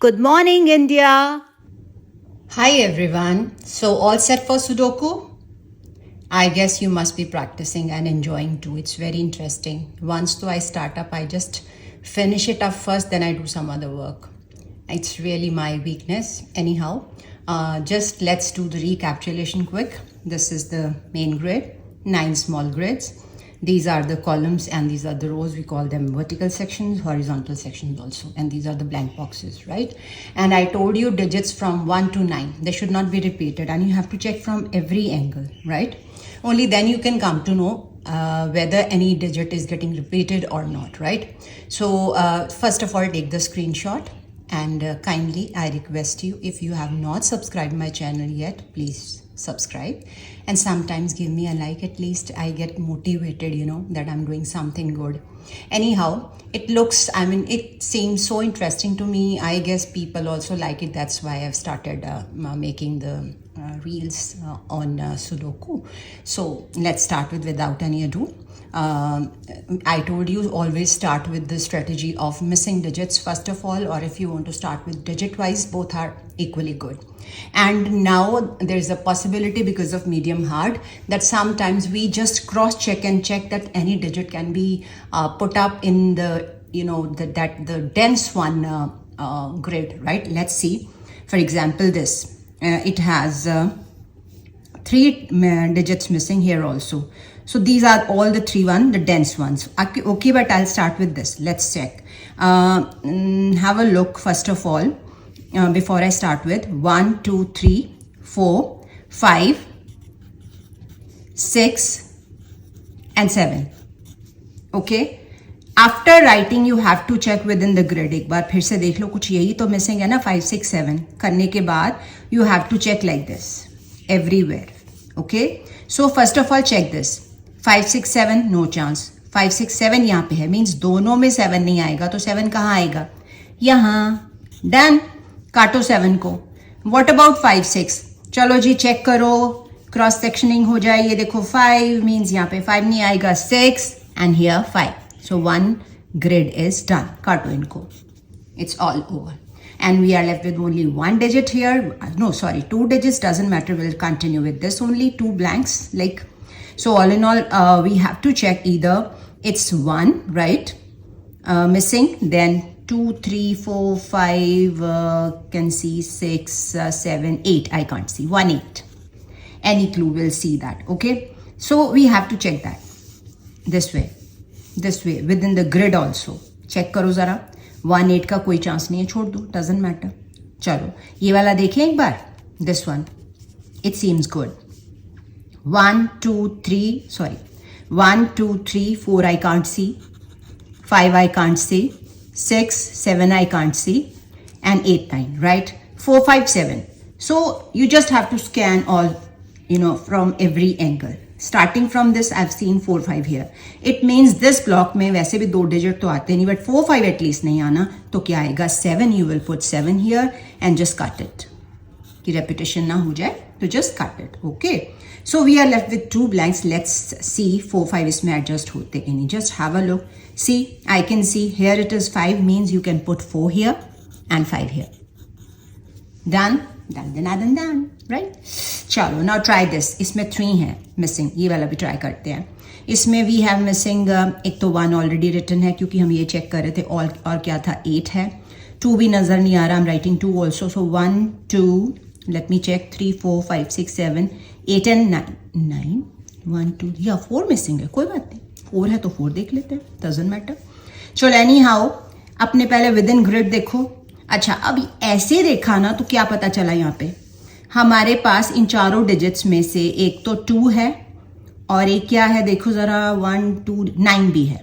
Good morning, India. Hi everyone. So all set for Sudoku? I guess you must be practicing and enjoying too. It's very interesting. Once though I start up, I just finish it up first, then I do some other work. It's really my weakness. Anyhow, just let's do the recapitulation quick. This is the main grid, 9 small grids. These are the columns and these are the rows. We call them vertical sections, horizontal sections also. And these are the blank boxes, right? And I told you digits from 1 to 9. They should not be repeated and you have to check from every angle, right? Only then you can come to know whether any digit is getting repeated or not, right? So first of all, take the screenshot. And kindly, I request you, if you have not subscribed my channel yet, please subscribe and sometimes give me a like. At least I get motivated, that I'm doing something good. Anyhow, it seems so interesting to me. I guess people also like it. That's why I've started making the reels on Sudoku. So let's start without any ado. I told you always start with the strategy of missing digits first of all, or if you want to start with digit wise, both are equally good. And now there's a possibility because of medium hard that sometimes we just cross check and check that any digit can be put up in the the dense one grid, right? Let's see. For example, this it has 3 digits missing here also. So these are all the the dense ones. Okay, but I'll start with this. Let's check. Have a look first of all. Before I start with 1, 2, 3, 4, 5, 6 and 7. Okay. After writing you have to check within the grid. एक बार फिर से देख लो कुछ यही तो missing है ना 5, 6, 7 करने के बाद you have to check like this everywhere. Okay. So first of all check this. 5, 6, 7 no chance. 5, 6, 7 यहाँ पे है मीन्स दोनों में 7 नहीं आएगा तो 7 कहाँ आएगा यहाँ. डन. काटो 7 को. What about 5, 6? चलो जी चेक करो. क्रॉस सेक्शनिंग हो जाए. ये देखो 5 मीन्स यहाँ पे 5 नहीं आएगा 6 and here 5. So 1 grid is done. काटो इनको. It's all over. And we are left with only 1 digit here. No, sorry, 2 digits doesn't matter. We'll continue with this only 2 blanks. So all in all, we have to check either it's 1, right? Missing, then 2, 3, 4, 5, can see 6, 7, 8. I can't see 1, 8. Any clue will see that. Okay. So we have to check that this way within the grid also. Check करो जरा. 1, 8 का कोई chance नहीं है. छोड़ दो. Doesn't matter. चलो ये वाला देखें एक बार. This one. It seems good. 1, 2, 3, 4 I can't see. 5 I can't see. 6, 7 I can't see. And 8, 9, right? 4, 5, 7. So you just have to scan all, from every angle. Starting from this, I've seen 4, 5 here. It means this block में वैसे भी 2 digit तो आते नहीं, but 4, 5 at least नहीं आना. तो क्या आएगा? 7. You will put 7 here and just cut it. कि repetition ना हो जाए, तो just cut it. Okay. So we are left with 2 blanks. Let's see 4, 5 इसमें adjust होते कि नहीं. Just have a look. See, I can see here it is 5 means you can put 4 here and 5 here. Done. Done. Right? चलो now try this. इसमें 3 है missing. ये वाला भी try करते हैं. इसमें we have missing एक तो 1 already written है क्योंकि हम ये check कर रहे थे. और क्या था? 8 है. 2 भी नजर नहीं आ रहा. I'm writing 2 also. So 1, 2. Let me check. 3, 4, 5, 6, 7, 8 and 9. 1, 2, या 4 missing है. कोई बात नहीं. 4 है तो 4 देख लेते हैं. Doesn't matter. चलो anyhow अपने पहले within grid देखो. अच्छा अब ऐसे देखा ना तो क्या पता चला यहाँ पे हमारे पास इन चारों डिजिट्स में से एक तो 2 है और एक क्या है देखो जरा 1, 2, 9 भी है.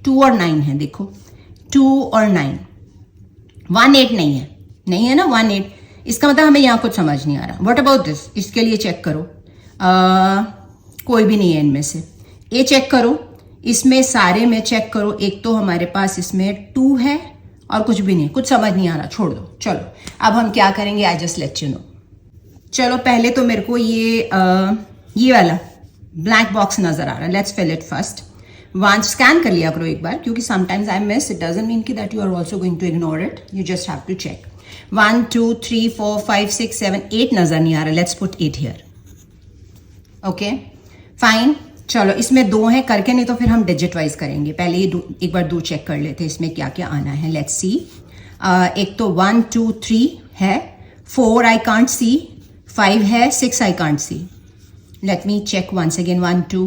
2 और 9 है. देखो 2 और 9. 1, 8 नहीं है ना. 1, 8 इसका मतलब हमें यहाँ कुछ समझ नहीं आ रहा. What about this? इसके लिए चेक करो. कोई भी नहीं है इनमें से. ये चेक करो. इसमें सारे में चेक करो. एक तो हमारे पास इसमें 2 है और कुछ भी नहीं. कुछ समझ नहीं आ रहा. छोड़ दो. चलो अब हम क्या करेंगे? I just let you know. चलो पहले तो मेरे को ये वाला ब्लैंक बॉक्स नजर आ रहा है. Let's fill it first. One scan कर लिया करो एक बार क्योंकि sometimes I miss. It doesn't mean कि that you are also going to ignore it. You just have to check. 1 2 3 4 5 6 7 8 नजर नहीं आ रहा. Let's put 8 here. Okay fine. चलो इसमें 2 है करके, नहीं तो फिर हम डिजिट वाइज करेंगे. पहले ये एक बार 2 चेक कर लेते हैं इसमें क्या क्या आना है. Let's see. एक तो 1 2 3 है, 4 आई कांट सी, 5 है, 6 I can't see. Let me check once again. 1 2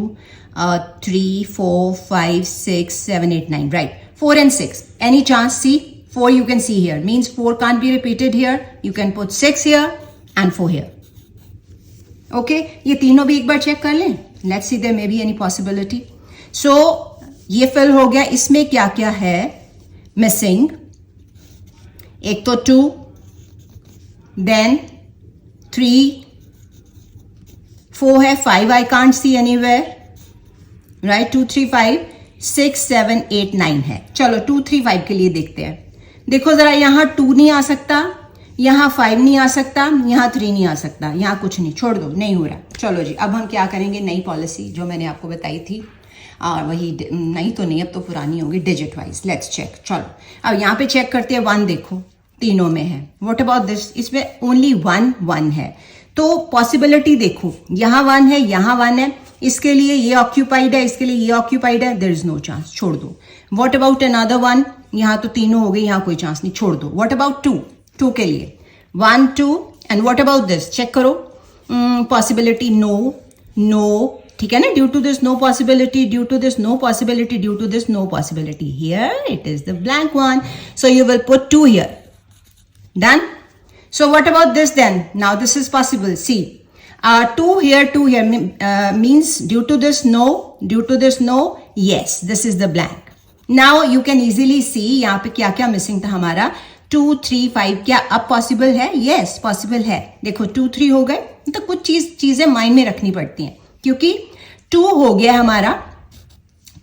3 4 5 6 7 8 9. Right. 4 and 6. Any chance? See, 4 you can see here. Means 4 can't be repeated here. You can put 6 here and 4 here. Okay, ये तीनों भी एक बार check कर लें. Let's see there may be any possibility. So ये fill हो गया. इसमें क्या क्या है मिसिंग? एक तो 2, then 3, 4 है, 5 I can't see anywhere. Right, 2 3 5 6 7 8 9 है. चलो 2 3 5 के लिए देखते हैं. देखो जरा, यहाँ 2 नहीं आ सकता, यहाँ 5 नहीं आ सकता, यहाँ 3 नहीं आ सकता, यहाँ कुछ नहीं. छोड़ दो, नहीं हो रहा. चलो जी, अब हम क्या करेंगे, नई पॉलिसी जो मैंने आपको बताई थी, वही नहीं तो नहीं, अब तो पुरानी होगी, डिजिट वाइज. Let's check. चलो अब यहाँ पे चेक करते हैं. 1 देखो तीनों में है. What about this? इसमें ओनली 1 1 है. तो पॉसिबिलिटी देखो, यहाँ 1 है, यहाँ 1 है, इसके लिए ये ऑक्यूपाइड है, इसके लिए ये ऑक्यूपाइड है. There is no chance. छोड़ दो. What about another 1? यहाँ तो तीनों हो गए, यहाँ कोई चांस नहीं. छोड़ दो. What about 2? 2 के लिए 1 2. And what about this? Check करो. Possibility no no. ठीक है ना. Due to this no possibility, due to this no possibility, due to this no possibility. Here it is the blank one. So you will put 2 here. Done. So what about this then? Now this is possible. See, 2 here, 2 here means due to this no, due to this no, yes, this is the blank. Now you can easily see यहाँ पे क्या क्या missing था हमारा. 2 3 5 क्या अब possible है? Yes, possible है. देखो 2 3 हो गए. तो कुछ चीजें माइंड में रखनी पड़ती हैं, क्योंकि 2 हो गया हमारा.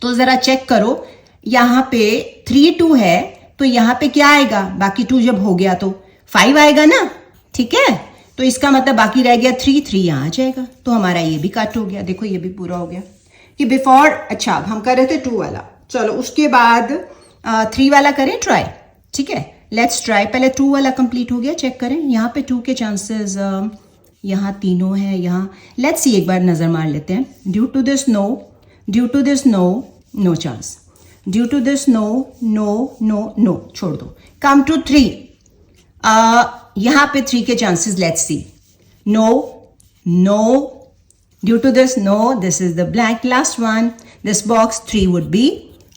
तो जरा चेक करो, यहाँ पे 3 2 है, तो यहाँ पे क्या आएगा? बाकी 2 जब हो गया तो 5 आएगा ना. ठीक है. तो इसका मतलब बाकी रह गया 3 3 यहाँ आ जाएगा. तो हमारा ये भी कट हो गया. देखो ये भी पूरा हो गया. कि बिफोर, अच्छा हम कर रहे थे 2 वाला. चलो उसके बाद 3 वाला करें ट्राई. ठीक है, लेट्स ट्राई. पहले 2 वाला कंप्लीट हो गया, चेक करें. यहाँ पे 2 के चांसेस, यहाँ तीनों है. यहाँ लेट्स सी, एक बार नजर मार लेते हैं. Due to this no, due to this no, no chance. Due to this no no no no. छोड़ दो. Come to 3. यहाँ पे 3 के chances. Let's see. No no. Due to this no. This is the blank. Last one. This box 3 would be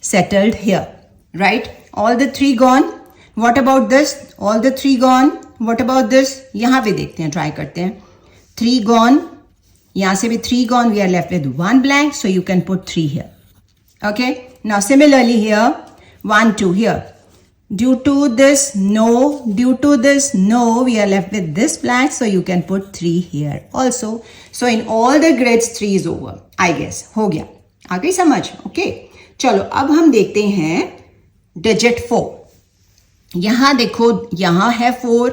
settled here. Right. All the 3 gone. What about this? All the 3 gone. What about this? यहाँ पे देखते हैं, try करते हैं. 3 gone. यहाँ से भी 3 gone. We are left with 1 blank. So you can put 3 here. Okay. Now similarly here 1 2 here. Due to this no, due to this no, we are left with this blank, so you can put 3 here also. So in all the grids 3 is over, I guess. हो गया. आ गई समझ? Okay. चलो अब हम देखते हैं digit 4. यहाँ देखो, यहाँ है 4,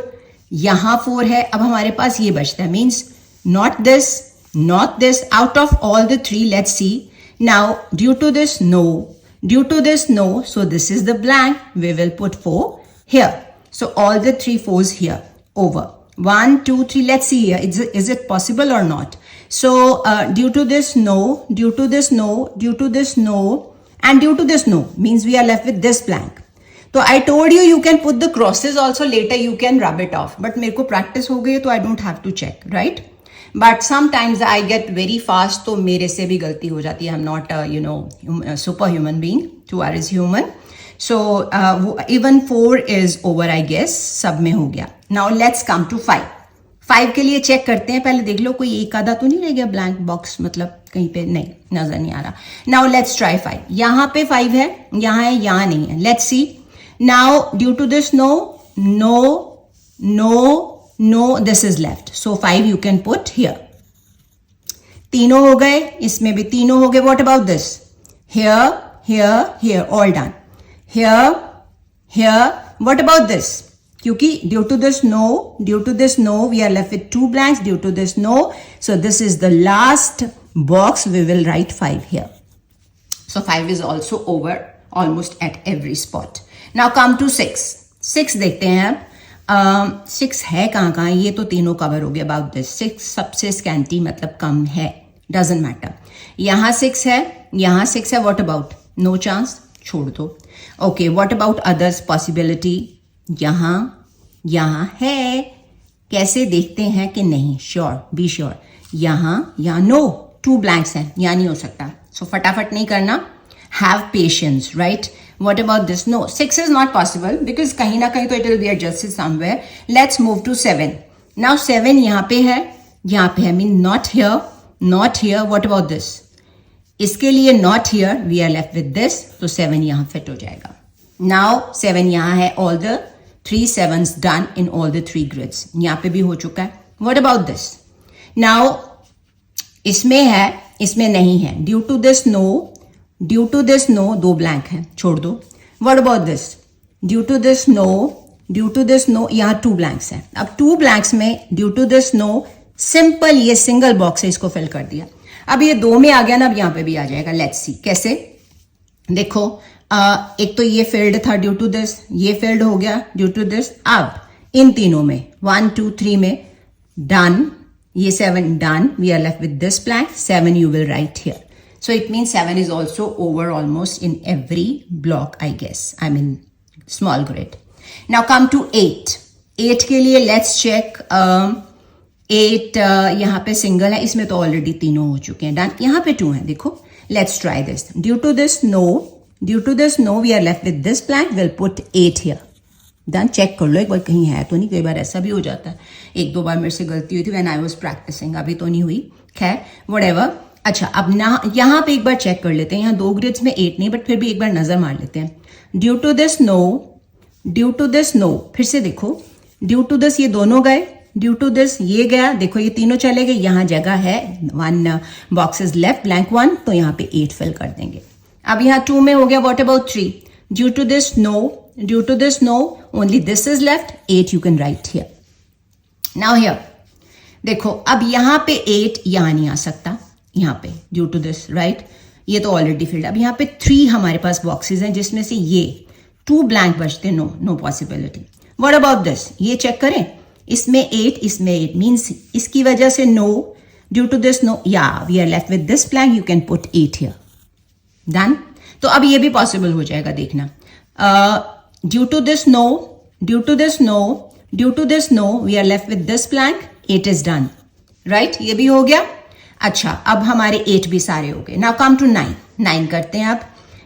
यहाँ 4 है. अब हमारे पास ये बचता है, means not this, not this. Out of all the 3, let's see. Now due to this no, due to this no, so this is the blank. We will put 4 here. So all the 3 4s here. Over. 1 2 3. Let's see here. Is it possible or not? So due to this no, due to this no, due to this no, and due to this no, means we are left with this blank. So I told you you can put the crosses also, later you can rub it off. But मेरे को practice हो गई है, तो I don't have to check, right? But sometimes I get very fast, तो मेरे से भी गलती हो जाती है. I'm not superhuman being. 2 hours is human. So even 4 is over, I guess. सब में हो गया. Now let's come to 5. 5 के लिए चेक करते हैं. पहले देख लो कोई एक आधा तो नहीं रह गया ब्लैंक बॉक्स, मतलब कहीं पे नहीं नजर नहीं आ रहा. Now let's try 5. यहाँ पे 5 है, यहाँ है, यहाँ नहीं है. Let's see. Now due to this no, no, no, no, this is left. So 5 you can put here. तीनों हो गए, इसमें भी तीनों हो गए. What about this? Here, here, here, all done. Here, here. What about this? क्योंकि due to this no, due to this no, we are left with 2 blanks. Due to this no, so this is the last box. We will write 5 here. So 5 is also over almost at every spot. Now come to 6. 6 देखते हैं. 6 है कहाँ कहाँ, ये तो तीनों cover हो गया. अबाउट दिस 6 सबसे स्कैंटी मतलब कम है, डजेंट मैटर. यहाँ 6 है, यहाँ 6 है. व्हाट अबाउट, नो चांस, छोड़ दो. Okay, what about others possibility, यहाँ है. कैसे देखते हैं कि नहीं, श्योर, बी श्योर. यहाँ नो, 2 ब्लैंक्स हैं, यहाँ नहीं हो सकता. सो फटाफट नहीं करना, have patience, right. What about this, no, 6 is not possible because कहीं ना कहीं तो it will be adjusted somewhere. Let's move to 7. Now 7 यहाँ पे है, mean not here. What about this, इसके लिए not here, we are left with this, तो 7 यहाँ फिट हो जाएगा. नाउ 7 यहाँ है, all the 3 7s done in all the 3 grids. यहाँ पे भी हो चुका है. व्हाट अबाउट दिस, नाउ इसमें है, इसमें नहीं है. Due to this no, 2 blank है, छोड़ दो. What about this, due to this no, यहाँ 2 ब्लैंक्स हैं. अब 2 ब्लैंक्स में due to this no, simple ये सिंगल बॉक्स है, इसको फिल कर दिया. अब ये 2 में आ गया ना, अब यहाँ पे भी आ जाएगा. लेट्स सी कैसे. देखो, एक तो ये फिल्ड था ड्यू टू दिस, ये फिल्ड हो गया ड्यू टू दिस. अब इन तीनों में 1 2 3 में डन, ये 7 done, we are left with this blank. 7 you will write here. So it means 7 is also over almost in every block, I guess. I mean, small grid. Now come to 8. 8 के लिए let's check. 8 यहाँ पे single है, इसमें तो already तीनों हो चुके हैं. डन. यहाँ पे 2 है, देखो. Let's try this. Due to this no, we are left with this blank. We'll put 8 here. Done. Check कर लो एक बार, कहीं है तो नहीं. कई बार ऐसा भी हो जाता है, 1-2 बार मेरे से गलती हुई थी when I was practicing. अभी तो नहीं हुई, खैर whatever. अच्छा, अब ना यहाँ पे एक बार चेक कर लेते हैं. यहाँ 2 grids में 8 नहीं, बट फिर भी एक बार नजर मार लेते हैं. ड्यू टू दिस नो, फिर से देखो. ड्यू टू दिस ये दोनों गए, ड्यू टू दिस ये गया, देखो ये तीनों चले गए. यहाँ जगह है, 1 बॉक्स इज लेफ्ट, ब्लैंक 1, तो यहाँ पे 8 फिल कर देंगे. अब यहाँ 2 में हो गया. What about 3, due to this no, only this is left, 8 you can write here. Now here देखो, अब यहाँ पे 8 यहाँ नहीं आ सकता, यहाँ पे ड्यू टू दिस, राइट. ये तो ऑलरेडी फिल्ड. अब यहाँ पे 3 हमारे पास बॉक्सेस हैं, जिसमें से ये 2 ब्लैंक बचते. No possibility. What about this, ये चेक करें. इसमें 8 मीन्स इसकी वजह से no, due to this no, या we are left with this blank, you can put 8 here. Done. तो अब ये भी पॉसिबल हो जाएगा, देखना. Due to this no, we are left with this blank, 8 is done, right. ये भी हो गया. अच्छा, अब हमारे 8 भी सारे हो गए. नाउ कम टू 9 करते हैं. अब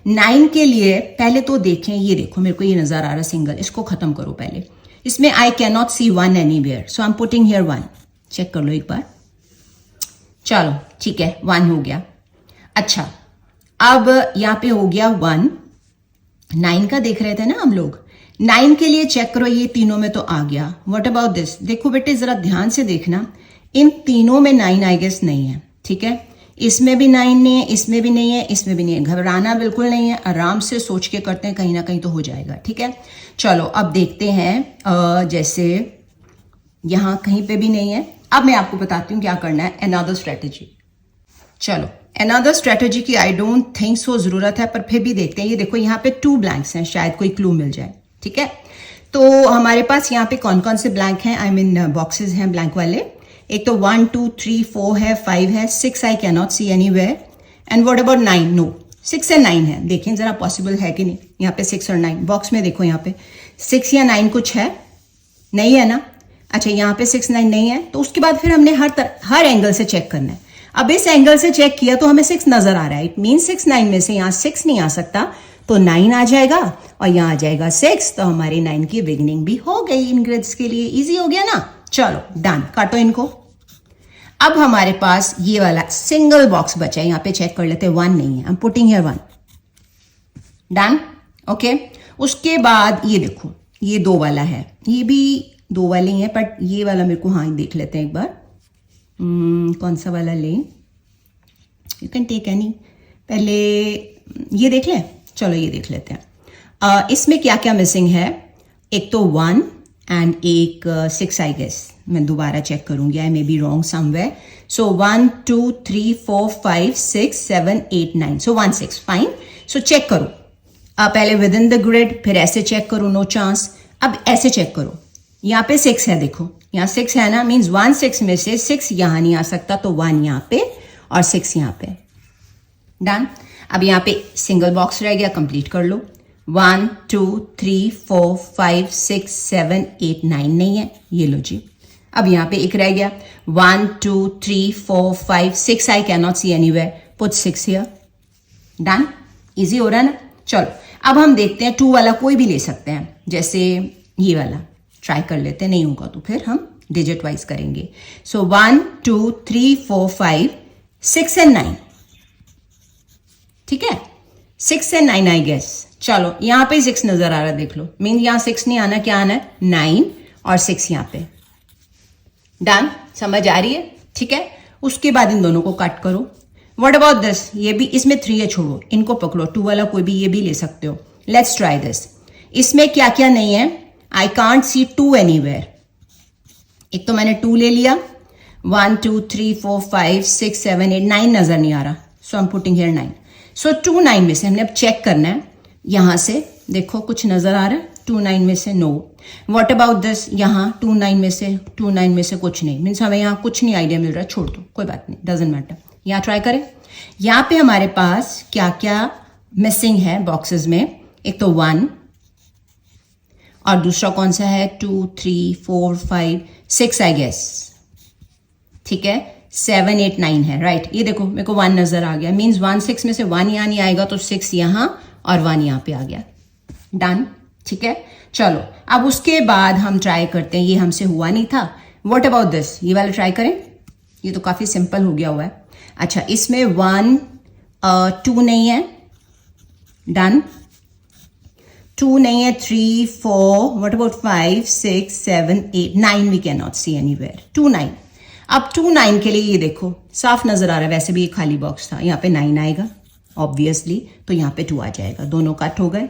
9 के लिए पहले तो देखें, ये देखो मेरे को ये नजर आ रहा सिंगल, इसको खत्म करो पहले. इसमें I can not see 1 anywhere, so I am putting here 1. Check कर लो एक बार. चलो ठीक है, 1 हो गया. अच्छा, अब यहाँ पे हो गया 1. 9 का देख रहे थे ना हम लोग. 9 के लिए चेक करो, ये तीनों में तो आ गया. व्हाट अबाउट दिस, देखो बेटे जरा ध्यान से देखना. इन तीनों में 9 आई गेस नहीं है, ठीक है. इसमें भी 9 नहीं है, इसमें भी नहीं है, इसमें भी नहीं है. घबराना बिल्कुल नहीं है, आराम से सोच के करते हैं, कहीं ना कहीं तो हो जाएगा, ठीक है. चलो अब देखते हैं. जैसे यहाँ कहीं पे भी नहीं है. अब मैं आपको बताती हूँ क्या करना है. Another strategy. चलो अनदर स्ट्रेटेजी की आई डोंट थिंक सो जरूरत है, पर फिर भी देखते हैं. ये देखो यहाँ पे 2 ब्लैंक्स हैं, शायद कोई क्लू मिल जाए, ठीक है. तो हमारे पास यहाँ पे कौन कौन से ब्लैंक हैं, आई मीन बॉक्सेस हैं ब्लैंक वाले. एक तो 1 2 3 4 है, 5 है, 6 I can not see anywhere. And what about 9, no. 6 से 9 है, देखें जरा पॉसिबल है कि नहीं. यहाँ पे 6 और 9 बॉक्स में देखो, यहाँ पे 6 या 9 कुछ है, नहीं है ना. अच्छा, यहाँ पे 6 9 नहीं है, तो उसके बाद फिर हमने हर एंगल से चेक करना है. अब इस एंगल से चेक किया तो हमें 6 नजर आ रहा है. इट मीन 6 9 में से यहाँ 6 नहीं आ सकता, तो 9 आ जाएगा और यहाँ आ जाएगा 6. तो हमारी 9 की बिगनिंग भी हो गई. इन ग्रिड्स के लिए इजी हो गया ना. चलो डन, काटो इनको. अब हमारे पास ये वाला सिंगल बॉक्स बचा है, यहाँ पे चेक कर लेते हैं. 1 नहीं है, आई am putting here 1. Done. Okay. उसके बाद ये देखो, ये 2 वाला है, ये भी 2 वाले ही हैं, बट ये वाला मेरे को, हाँ देख लेते हैं एक बार. कौन सा वाला लें, यू कैन टेक एनी. पहले ये देख लें. चलो ये देख लेते हैं. इसमें क्या क्या मिसिंग है. एक तो 1 एंड एक 6 आई गेस. मैं दोबारा चेक करूंगी, I may be wrong somewhere. So 1 2 3 4 5 6 7 8 9, so 1 6, fine. So check करो. पहले विद इन द ग्रिड, फिर ऐसे चेक करो, नो चांस. अब ऐसे चेक करो, यहाँ पे 6 है, देखो यहाँ 6 है ना, मीन्स 1 6 में से 6 यहाँ नहीं आ सकता, तो 1 यहाँ पे और 6 यहाँ पे। डन। अब यहाँ पे सिंगल बॉक्स रह गया, कंप्लीट कर लो। 1 2 3 4 5 6 7 8 9 नहीं है, ये लो जी। अब यहाँ पे एक रह गया, 1 2 3 4 5 6 I can not see anywhere, put 6 here. Done. Easy हो रहा है ना। चलो अब हम देखते हैं 2 वाला कोई भी ले सकते हैं, जैसे ये वाला ट्राई कर लेते हैं, नहीं होगा तो फिर हम डिजिट वाइज करेंगे। सो 1 2 3 4 5 6 एंड 9, ठीक है, 6 एंड 9 आई गेस। चलो यहाँ पे 6 नजर आ रहा है, देख लो, मीन यहाँ 6 नहीं आना, क्या आना है 9 और 6 यहाँ पे। डन। समझ आ रही है, ठीक है। उसके बाद इन दोनों को कट करो। व्हाट अबाउट दिस, ये भी, इसमें 3 है, छोड़ो, इनको पकड़ो, 2 वाला कोई भी, ये भी ले सकते हो। Let's try this. इसमें क्या क्या नहीं है, आई कांट सी 2 एनीवेयर। एक तो मैंने 2 ले लिया, 1 2 3 4 5 6 7 8 9 नजर नहीं आ रहा, सो आई एम पुटिंग हियर 9। सो 2 9 में से हमने अब चेक करना है, यहां से देखो कुछ नजर आ रहा है, 2 9 में से नो। व्हाट अबाउट दिस, यहाँ 2 9 में से, 2 9 में से कुछ नहीं, मीन्स हमें यहाँ कुछ नहीं आइडिया मिल रहा है, छोड़ दो, कोई बात नहीं, डजेंट मैटर। यहाँ ट्राई करें। यहाँ पे हमारे पास क्या क्या मिसिंग है बॉक्सेस में, एक तो 1 और दूसरा कौन सा है 2 3 4 5 6 आई गेस, ठीक है, 7 8 9 है, राइट। ये देखो मेरे को 1 नजर आ गया, मीन्स 1 6 में से 1 यहाँ नहीं आएगा, तो 6 यहाँ और 1 यहाँ पे आ गया। डन, ठीक है। चलो अब उसके बाद हम ट्राई करते हैं, ये हमसे हुआ नहीं था। व्हाट अबाउट दिस, ये वाला ट्राई करें, ये तो काफी सिंपल हो गया हुआ है। अच्छा इसमें 1 2 नहीं है, डन, 2 नहीं है, 3 4, what about 5 6 7 8 9 we can not see anywhere, 2 9। अब 2 9 के लिए ये देखो साफ नजर आ रहा है, वैसे भी ये खाली बॉक्स था, यहाँ पे 9 आएगा ऑब्वियसली, तो यहाँ पे 2 आ जाएगा, दोनों कट हो गए,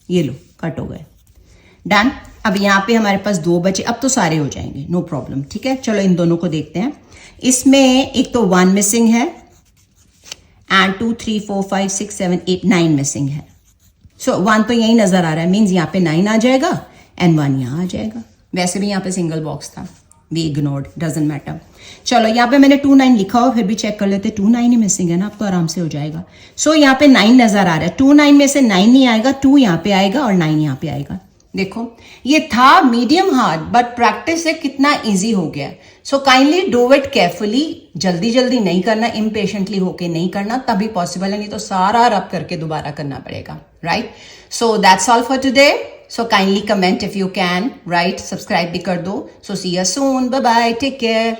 ये लो कट हो गए। डन। अब यहाँ पे हमारे पास 2 बचे, अब तो सारे हो जाएंगे, नो प्रॉब्लम, ठीक है। चलो इन दोनों को देखते हैं। इसमें एक तो 1 मिसिंग है एंड 2 3 4 5 6 7 8 9 मिसिंग है। सो 1 तो यही नजर आ रहा है, मीन्स यहाँ पे 9 आ जाएगा एंड 1 यहाँ आ जाएगा। वैसे भी यहाँ पे सिंगल बॉक्स था, वी इग्नोर्ड, डजंट मैटर। चलो यहाँ पे मैंने 2 9 लिखा हो, फिर भी चेक कर लेते, 2 9 ही मिसिंग है ना, अब तो आराम से हो जाएगा। सो यहाँ पे 9 नजर आ रहा है, 2 9 में से 9 नहीं आएगा, 2 यहाँ पे आएगा और 9 यहाँ पे आएगा। देखो ये था मीडियम हार्ड, बट प्रैक्टिस से कितना इजी हो गया। So kindly do it carefully, जल्दी जल्दी नहीं करना, इम्पेशेंटली होके नहीं करना, तभी पॉसिबल है, नहीं तो सारा रब करके दोबारा करना पड़ेगा, right. So that's all for today. So kindly comment if you can, right, subscribe भी कर दो। So see you soon, bye bye, take care.